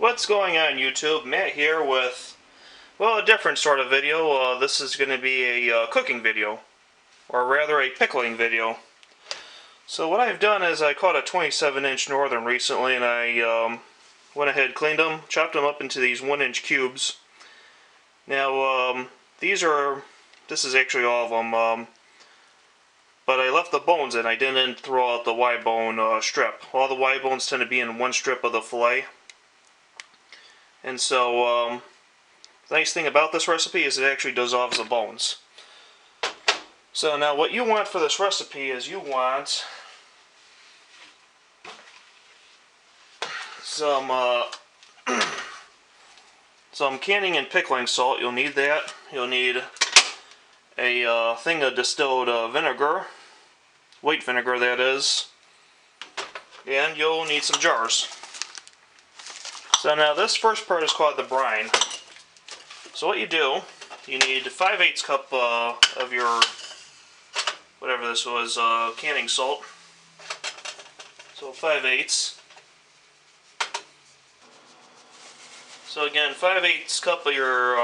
What's going on, YouTube? Matt here with, well, a different sort of video. This is going to be a cooking video, or rather a pickling video. So what I've done is I caught a 27-inch northern recently, and I went ahead, cleaned them, chopped them up into these 1-inch cubes. Now, this is actually all of them, but I left the bones in. I didn't throw out the Y bone strip. All the Y bones tend to be in one strip of the fillet. And so, the nice thing about this recipe is it actually dissolves the bones. So now what you want for this recipe is you want some canning and pickling salt. You'll need that. You'll need a thing of distilled vinegar, white vinegar that is, and you'll need some jars. So now this first part is called the brine. So what you do, you need 5/8 cup of your, whatever this was, canning salt. So 5/8. So again, 5/8 cup of your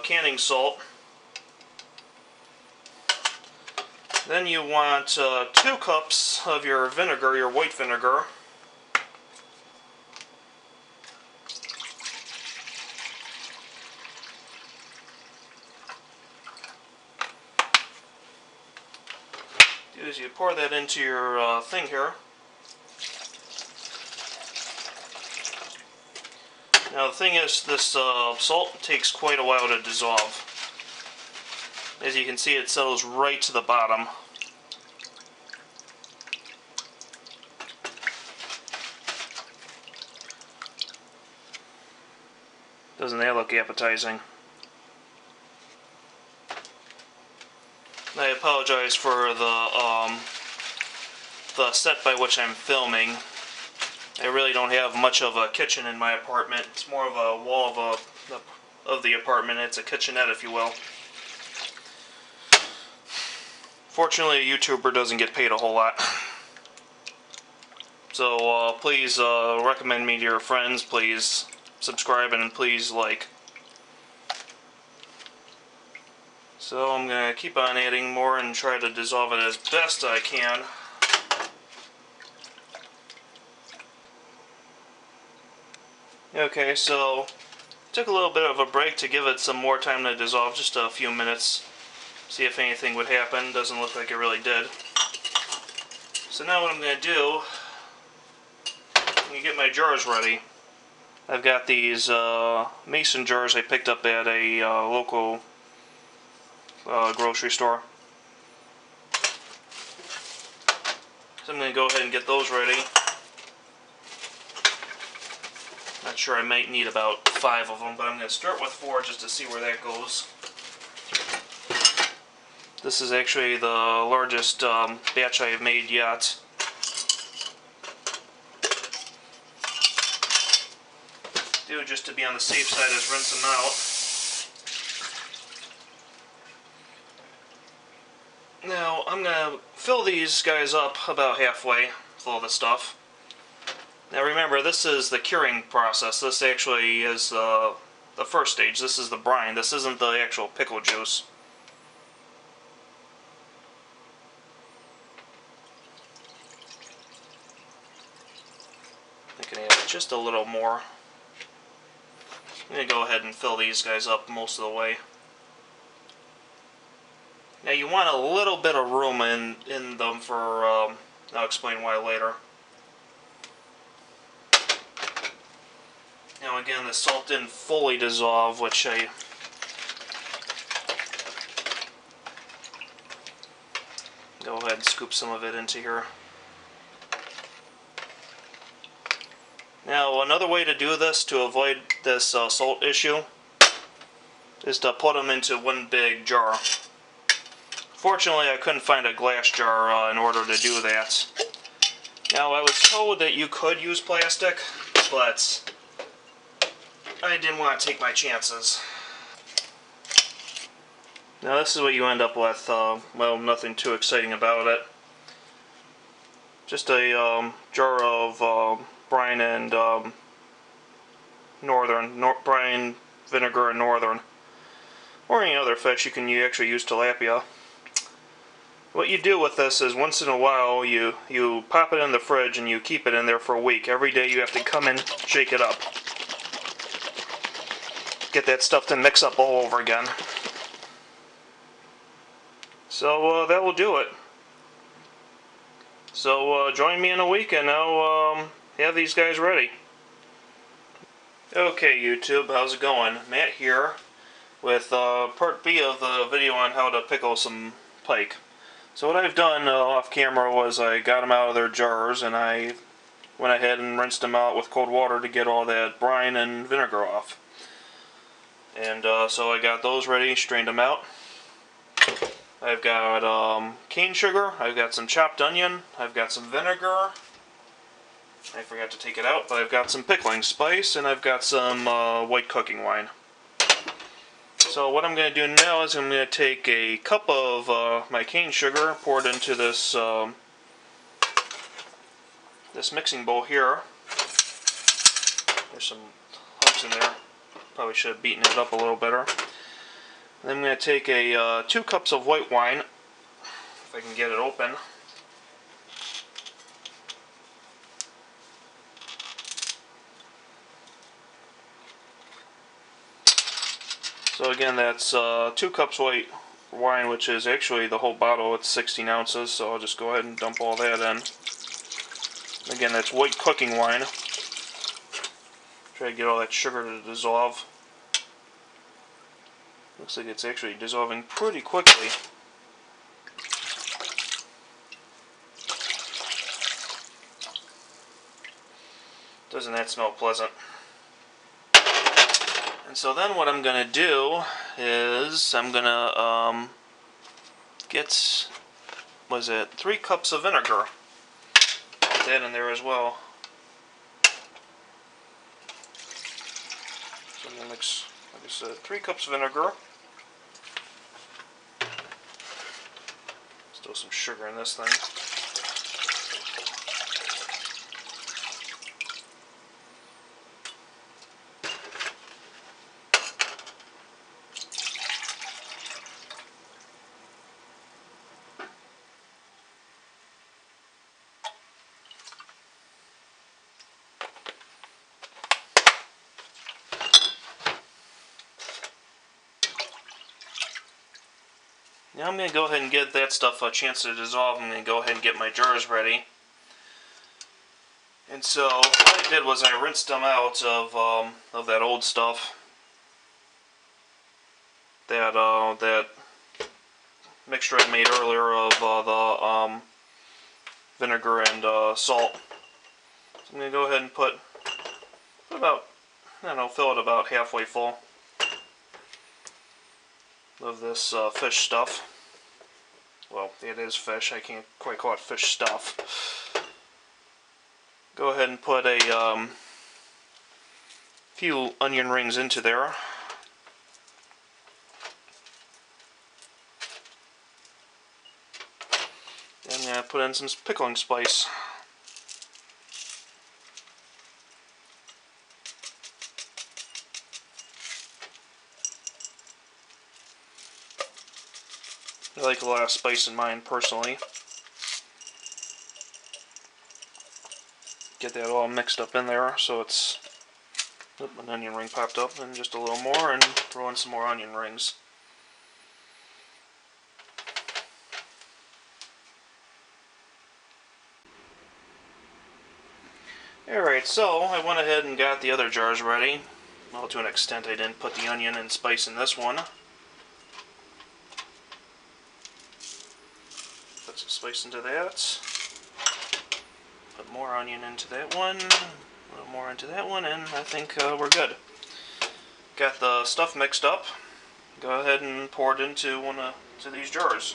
canning salt. Then you want 2 cups of your vinegar, your white vinegar. Is you pour that into your thing here. Now the thing is, this salt takes quite a while to dissolve. As you can see, it settles right to the bottom. Doesn't that look appetizing? I apologize for the set by which I'm filming. I really don't have much of a kitchen in my apartment. It's more of a wall of the apartment. It's a kitchenette, if you will. Fortunately, a YouTuber doesn't get paid a whole lot. So please recommend me to your friends. Please subscribe and please like. So I'm going to keep on adding more and try to dissolve it as best I can. Okay, so took a little bit of a break to give it some more time to dissolve, just a few minutes. See if anything would happen. Doesn't look like it really did. So now what I'm going to do, I'm going to get my jars ready. I've got these mason jars I picked up at a local grocery store. So I'm going to go ahead and get those ready. Not sure, I might need about 5 of them, but I'm going to start with 4 just to see where that goes. This is actually the largest batch I have made yet. Just to be on the safe side, is rinse them out. Now I'm going to fill these guys up about halfway, full of the stuff. Now remember, this is the curing process. This actually is the first stage. This is the brine. This isn't the actual pickle juice. I can add just a little more. I'm going to go ahead and fill these guys up most of the way. Now you want a little bit of room in them for, I'll explain why later. Now again, the salt didn't fully dissolve, which I go ahead and scoop some of it into here. Now another way to do this to avoid this salt issue is to put them into one big jar. Fortunately, I couldn't find a glass jar in order to do that. Now I was told that you could use plastic, but I didn't want to take my chances. Now this is what you end up with. Well, nothing too exciting about it. Just a jar of brine and brine vinegar and northern, or any other fish. You can actually use tilapia. What you do with this is once in a while you pop it in the fridge and you keep it in there for a week. Every day you have to come in, shake it up. Get that stuff to mix up all over again. So that will do it. So join me in a week and I'll have these guys ready. Okay YouTube, how's it going? Matt here with part B of the video on how to pickle some pike. So what I've done off camera was I got them out of their jars and I went ahead and rinsed them out with cold water to get all that brine and vinegar off. And so I got those ready, strained them out. I've got cane sugar, I've got some chopped onion, I've got some vinegar. I forgot to take it out, but I've got some pickling spice, and I've got some white cooking wine. So what I'm going to do now is I'm going to take a cup of my cane sugar, pour it into this this mixing bowl here. There's some lumps in there. Probably should have beaten it up a little better. Then I'm going to take 2 cups of white wine, if I can get it open. So again, that's 2 cups white wine, which is actually the whole bottle. It's 16 ounces, so I'll just go ahead and dump all that in. Again, that's white cooking wine. Try to get all that sugar to dissolve. Looks like it's actually dissolving pretty quickly. Doesn't that smell pleasant? And so then what I'm going to do is I'm going to get, 3 cups of vinegar. Put that in there as well. So I'm going to mix, like I said, 3 cups of vinegar. Still some sugar in this thing. Now I'm going to go ahead and get that stuff a chance to dissolve. I'm going to go ahead and get my jars ready. And so what I did was I rinsed them out of that old stuff, that mixture I made earlier of the vinegar and salt. So I'm going to go ahead and put about, I don't know, fill it about halfway full of this fish stuff. Well, it is fish. I can't quite call it fish stuff. Go ahead and put a few onion rings into there. And I'm going to put in some pickling spice. I like a lot of spice in mine, personally. Get that all mixed up in there so it's... Oop, an onion ring popped up, and just a little more, and throw in some more onion rings. Alright, so I went ahead and got the other jars ready. Well, to an extent I didn't put the onion and spice in this one. Put some spice into that. Put more onion into that one. A little more into that one, and I think we're good. Got the stuff mixed up. Go ahead and pour it into one of these jars.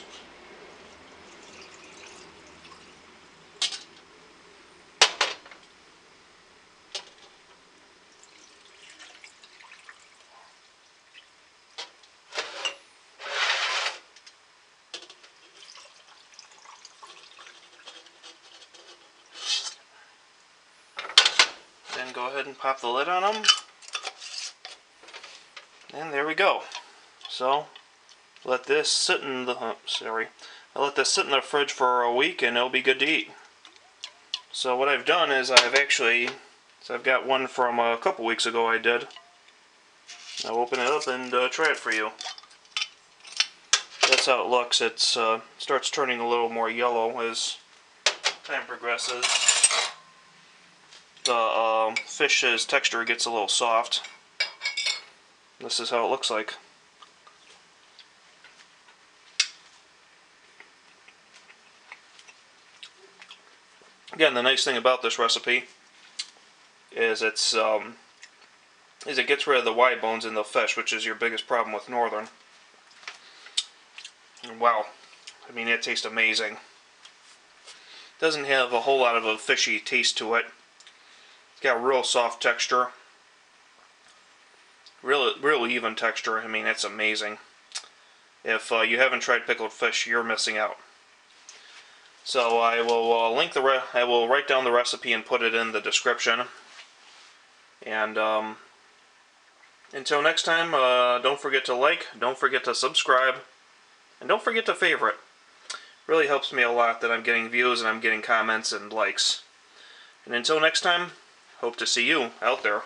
Then go ahead and pop the lid on them. And there we go. So let this sit in the I let this sit in the fridge for a week and it'll be good to eat. So what I've done is I've got one from a couple weeks ago I did. I'll open it up and try it for you. That's how it looks. It starts turning a little more yellow as time progresses. The fish's texture gets a little soft. This is how it looks like. Again, the nice thing about this recipe is it gets rid of the Y bones in the fish, which is your biggest problem with Northern. And wow, I mean, it tastes amazing. Doesn't have a whole lot of a fishy taste to it. It's got real soft texture, real even texture. I mean, it's amazing. If you haven't tried pickled fish, you're missing out. So I will I will write down the recipe and put it in the description. And until next time, don't forget to like, don't forget to subscribe, and don't forget to favorite. Really helps me a lot that I'm getting views and I'm getting comments and likes. And until next time, hope to see you out there.